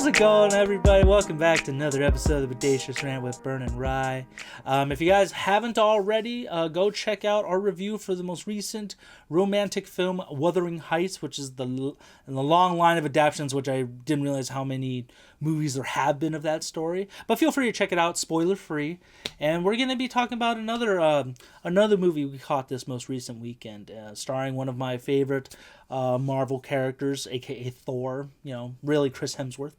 it going, everybody? Welcome back to another episode of the Bodacious Rant with Burn and Rye. If you guys haven't already, go check out our review for the most recent romantic film, Wuthering Heights, which is in the long line of adaptations, which I didn't realize how many movies there have been of that story. But feel free to check it out, spoiler free. And we're going to be talking about another movie we caught this most recent weekend, starring one of my favorite Marvel characters, aka Thor, really Chris Hemsworth,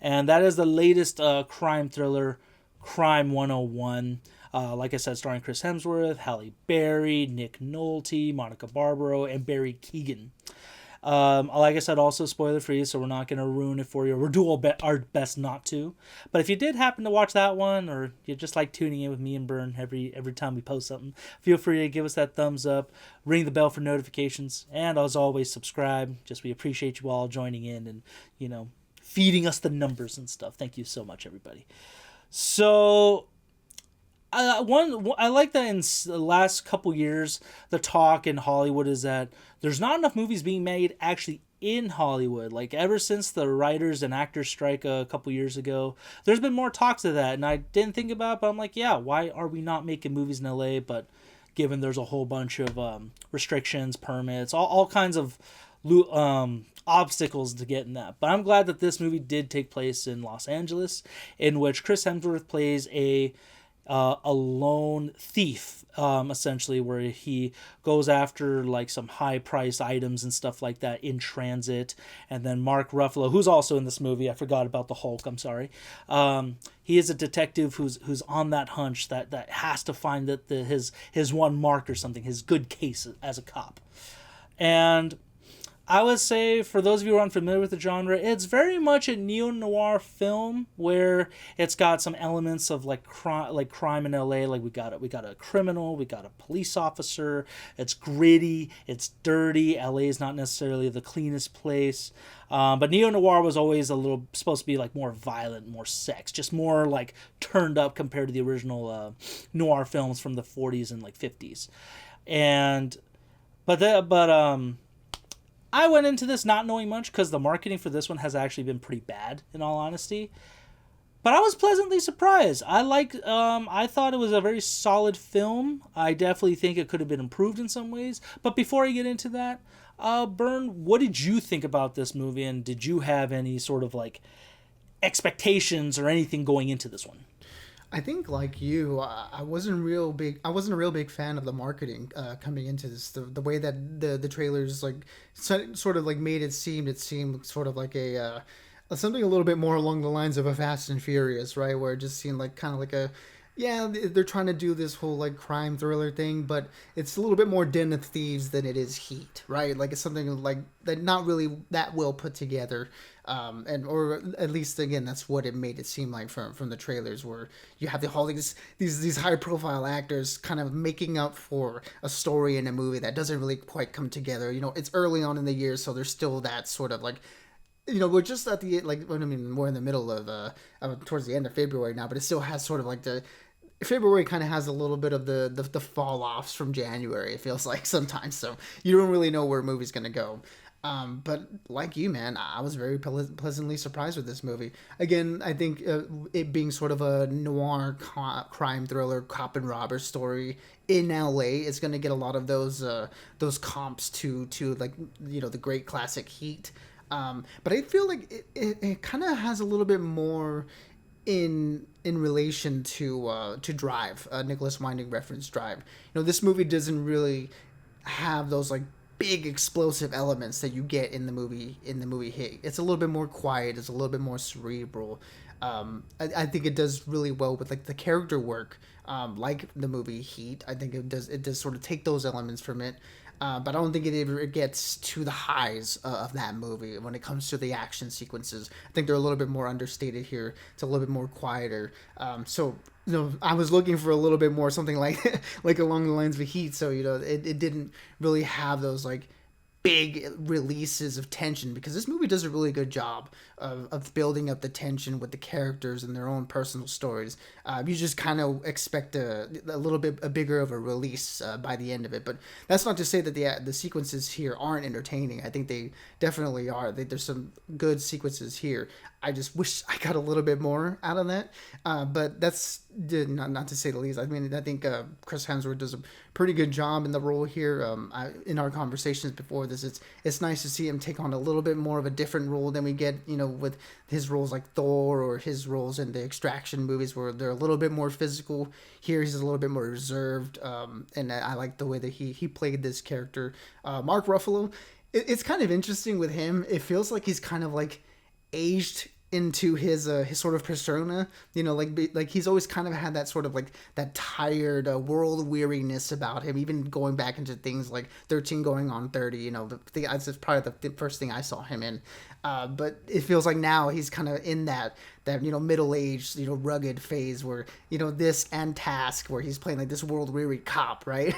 and that is the latest crime thriller, Crime 101. Like I said, starring Chris Hemsworth, Halle Berry, Nick Nolte, Monica Barbaro, and Barry Keoghan. Like I said, also spoiler free, so we're not going to ruin it for you. We'll do our best not to. But if you did happen to watch that one, or you just like tuning in with me and Bern every time we post something, feel free to give us that thumbs up, ring the bell for notifications, and as always, subscribe. We appreciate you all joining in and, feeding us the numbers and stuff. Thank you so much, everybody. So, I like that in the last couple years, the talk in Hollywood is that there's not enough movies being made actually in Hollywood. Like, ever since the writers and actors strike a couple years ago, there's been more talks of that, and I didn't think about it, but I'm like, yeah, why are we not making movies in LA? But given there's a whole bunch of restrictions, permits, all kinds of obstacles to getting that. But I'm glad that this movie did take place in Los Angeles, in which Chris Hemsworth plays a lone thief, essentially, where he goes after like some high priced items and stuff like that in transit. And then Mark Ruffalo, who's also in this movie, I forgot about the Hulk, I'm sorry. He is a detective who's on that hunch that has to find that his one mark or something, his good case as a cop. And I would say, for those of you who are unfamiliar with the genre, it's very much a neo-noir film where it's got some elements of like crime in LA. Like we got a criminal, we got a police officer. It's gritty, it's dirty. LA is not necessarily the cleanest place, but neo-noir was always supposed to be like more violent, more sex, just more like turned up compared to the original noir films from the 40s and like 50s, I went into this not knowing much because the marketing for this one has actually been pretty bad, in all honesty. But I was pleasantly surprised. I thought it was a very solid film. I definitely think it could have been improved in some ways. But before I get into that, Bern, what did you think about this movie, and did you have any sort of like expectations or anything going into this one? I think, like you, I wasn't a real big fan of the marketing coming into this. The way that the trailers sort of like made it seemed sort of like a something a little bit more along the lines of a Fast and Furious, right? Where it just seemed like kind of like they're trying to do this whole like crime thriller thing, but it's a little bit more Den of Thieves than it is Heat, right? Like it's something like that, not really that well put together. Or at least again, that's what it made it seem like from the trailers, where you have all these high profile actors kind of making up for a story in a movie that doesn't really quite come together. It's early on in the year, so there's still that sort of like, we're just at the we're in the middle of towards the end of February now, but it still has sort of like February kind of has a little bit of the fall offs from January, it feels like sometimes, so you don't really know where a movie's gonna go. But like you, man, I was very pleasantly surprised with this movie. Again, I think it being sort of a noir crime thriller, cop and robber story in LA is going to get a lot of those comps to like, the great classic Heat. But I feel like it kind of has a little bit more in relation to Drive, Nicholas Winding reference Drive. This movie doesn't really have those like big explosive elements that you get in the movie Heat. It's a little bit more quiet. It's a little bit more cerebral. I think it does really well with like the character work, like the movie Heat. I think it does sort of take those elements from it. But I don't think it ever gets to the highs of that movie when it comes to the action sequences. I think they're a little bit more understated here. It's a little bit more quieter. So I was looking for a little bit more something like like along the lines of Heat. So it didn't really have those like big releases of tension, because this movie does a really good job of building up the tension with the characters and their own personal stories. You just kind of expect a little bit a bigger of a release by the end of it, but that's not to say that the sequences here aren't entertaining. I think they definitely are. There's some good sequences here. I just wish I got a little bit more out of that, but that's not to say the least. I mean, I think Chris Hemsworth does a pretty good job in the role here. In our conversations before this, it's nice to see him take on a little bit more of a different role than we get, with his roles like Thor or his roles in the Extraction movies, where they're a little bit more physical. Here, he's a little bit more reserved, and I like the way that he played this character. Mark Ruffalo, it's kind of interesting with him. It feels like he's kind of like aged into his sort of persona, like he's always kind of had that sort of like that tired world weariness about him, even going back into things like 13 going on 30. That's probably the first thing I saw him in, but it feels like now he's kind of in that middle-aged, rugged phase where, this and Task, where he's playing like this world-weary cop, right?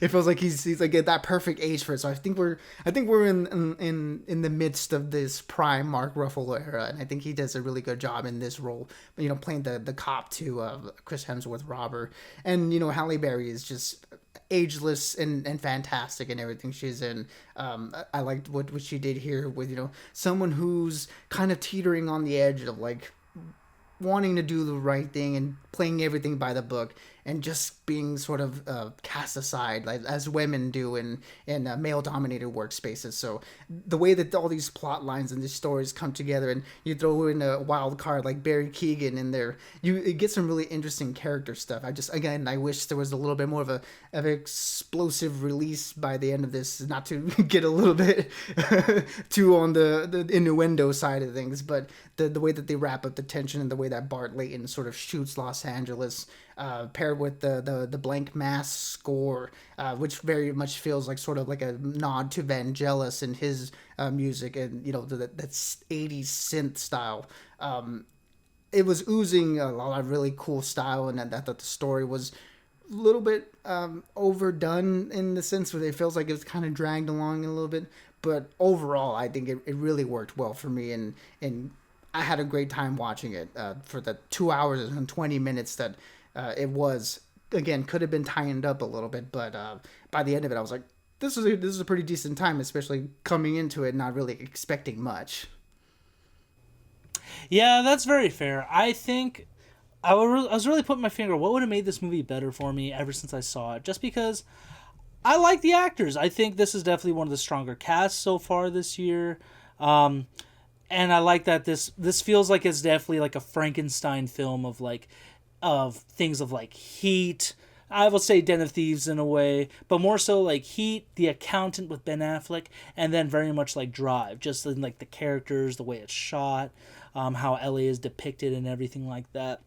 It feels like he's like at that perfect age for it. So I think we're in the midst of this prime Mark Ruffalo era, and I think he does a really good job in this role, playing the cop to Chris Hemsworth Robert. And Halle Berry is just ageless and fantastic in everything she's in. I liked what she did here with someone who's kind of teetering on the edge of like wanting to do the right thing and playing everything by the book, and just being sort of cast aside, like, as women do in male-dominated workspaces. So the way that all these plot lines and these stories come together, and you throw in a wild card like Barry Keoghan in there, it gets some really interesting character stuff. I wish there was a little bit more of an explosive release by the end of this, not to get a little bit too on the innuendo side of things, but the way that they wrap up the tension, and the way that Bart Layton sort of shoots Los Angeles, paired with the Blank Mass score, which very much feels like sort of like a nod to Vangelis and his music, and that 80s synth style. It was oozing a lot of really cool style, and I thought the story was a little bit overdone in the sense where it feels like it was kind of dragged along a little bit, but overall I think it really worked well for me, and I had a great time watching it for the 2 hours and 20 minutes that it was. Again, could have been tightened up a little bit, but by the end of it, I was like, this is a pretty decent time, especially coming into it not really expecting much. Yeah, that's very fair. I think I was really putting my finger, what would have made this movie better for me ever since I saw it? Just because I like the actors. I think this is definitely one of the stronger casts so far this year. And I like that this feels like it's definitely like a Frankenstein film of things of like Heat. I will say Den of Thieves in a way, but more so like Heat, The Accountant with Ben Affleck, and then very much like Drive, just in like the characters, the way it's shot, how LA is depicted and everything like that.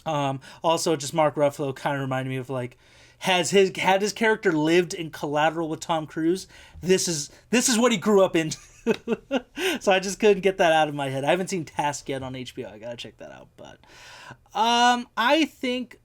Also, just Mark Ruffalo kind of reminded me of like, had his character lived in Collateral with Tom Cruise, this is what he grew up in. So I just couldn't get that out of my head. I haven't seen Task yet on HBO. I gotta check that out. But I think,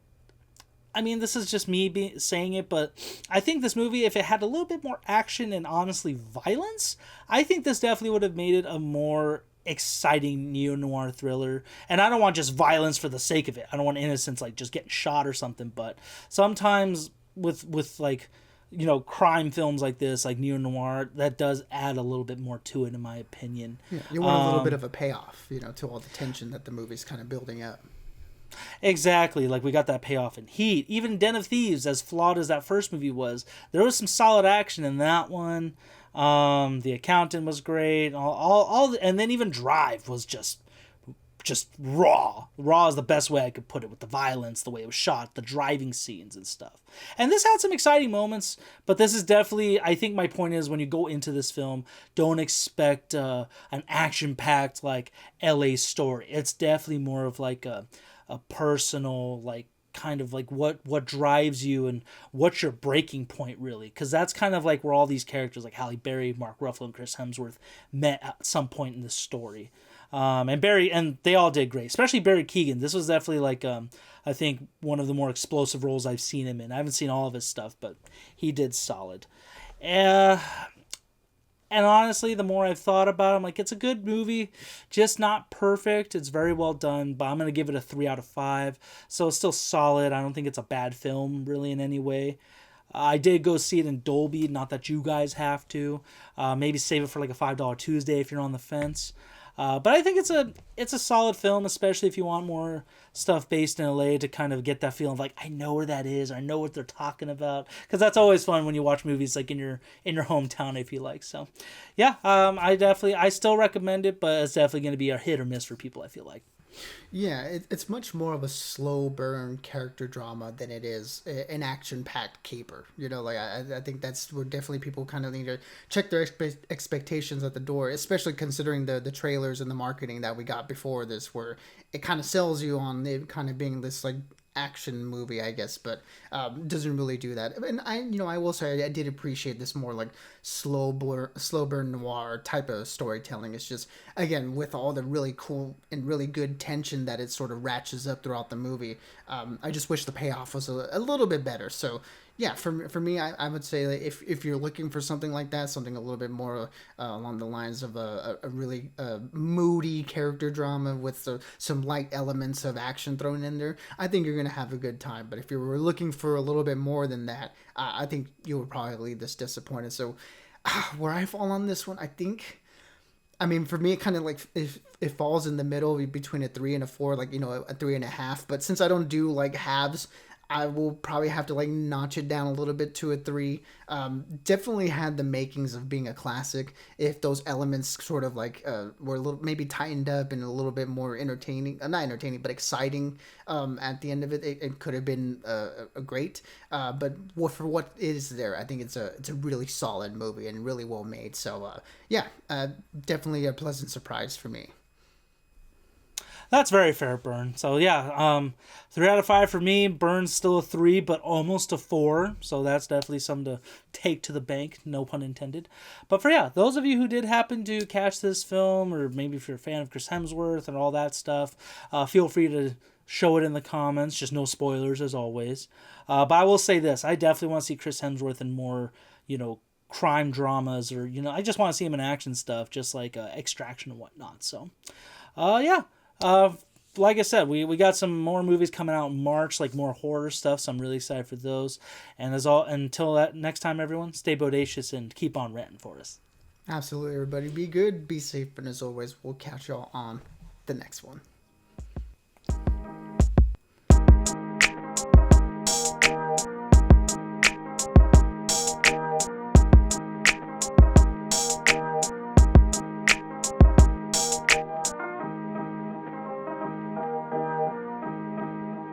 this is just me saying it, but I think this movie, if it had a little bit more action and honestly violence, I think this definitely would have made it a more exciting neo-noir thriller. And I don't want just violence for the sake of it. I don't want innocents like just getting shot or something, but sometimes with like, crime films like this, like neo-noir, that does add a little bit more to it, in my opinion. Yeah, you want a little bit of a payoff, to all the tension that the movie's kind of building up. Exactly, like we got that payoff in Heat. Even Den of Thieves, as flawed as that first movie was, there was some solid action in that one. The Accountant was great. And then even Drive was just raw. Raw is the best way I could put it, with the violence, the way it was shot, the driving scenes and stuff. And this had some exciting moments, but this is definitely, I think my point is, when you go into this film, don't expect an action-packed like LA story. It's definitely more of like a personal, like, kind of like what drives you and what's your breaking point, really, because that's kind of like where all these characters like Halle Berry, Mark Ruffalo, and Chris Hemsworth met at some point in this story. And they all did great, especially Barry Keoghan. This was definitely like I think one of the more explosive roles I've seen him in. I haven't seen all of his stuff, but he did solid. And honestly, the more I've thought about it, I'm like, it's a good movie, just not perfect. It's very well done, but I'm going to give it a 3 out of 5. So it's still solid. I don't think it's a bad film, really, in any way. I did go see it in Dolby, not that you guys have to. Maybe save it for like a $5 Tuesday if you're on the fence. But I think it's a solid film, especially if you want more stuff based in LA to kind of get that feeling of like I know where that is, I know what they're talking about, because that's always fun when you watch movies like in your hometown if you like. So, yeah, I still recommend it, but it's definitely going to be a hit or miss for people. I feel like. Yeah, it's much more of a slow burn character drama than it is an action packed caper. You know, like I think that's where definitely people kind of need to check their expectations at the door, especially considering the trailers and the marketing that we got before this, where it kind of sells you on it kind of being this like action movie, I guess, but doesn't really do that. And I will say I did appreciate this more like slow burn noir type of storytelling. It's just again with all the really cool and really good tension that it sort of ratchets up throughout the movie. I just wish the payoff was a little bit better. So yeah, for me, I would say that if you're looking for something like that, something a little bit more along the lines of a really moody character drama with some light elements of action thrown in there, I think you're gonna have a good time. But if you were looking for a little bit more than that, I think you would probably leave this disappointed. So where I fall on this one, I think. I mean, for me, it kind of like if it falls in the middle between a 3 and a 4, like a 3.5. But since I don't do like halves, I will probably have to like notch it down a little bit to a 3. Definitely had the makings of being a classic if those elements sort of like were a little maybe tightened up and a little bit more entertaining, not entertaining, but exciting. At the end of it, it could have been a great. But for what is there, I think it's a really solid movie and really well made. So yeah, definitely a pleasant surprise for me. That's very fair, Burn. So yeah, 3 out of 5 for me. Burn's still a 3, but almost a 4. So that's definitely something to take to the bank. No pun intended. But for those of you who did happen to catch this film, or maybe if you're a fan of Chris Hemsworth and all that stuff, feel free to show it in the comments. Just no spoilers as always. But I will say this: I definitely want to see Chris Hemsworth in more, crime dramas, or I just want to see him in action stuff, just like Extraction and whatnot. So, yeah. Like I said, we got some more movies coming out in March, like more horror stuff, so I'm really excited for those. And until that next time, everyone, stay bodacious and keep on ranting for us. Absolutely, everybody. Be good, be safe, and as always, we'll catch y'all on the next one.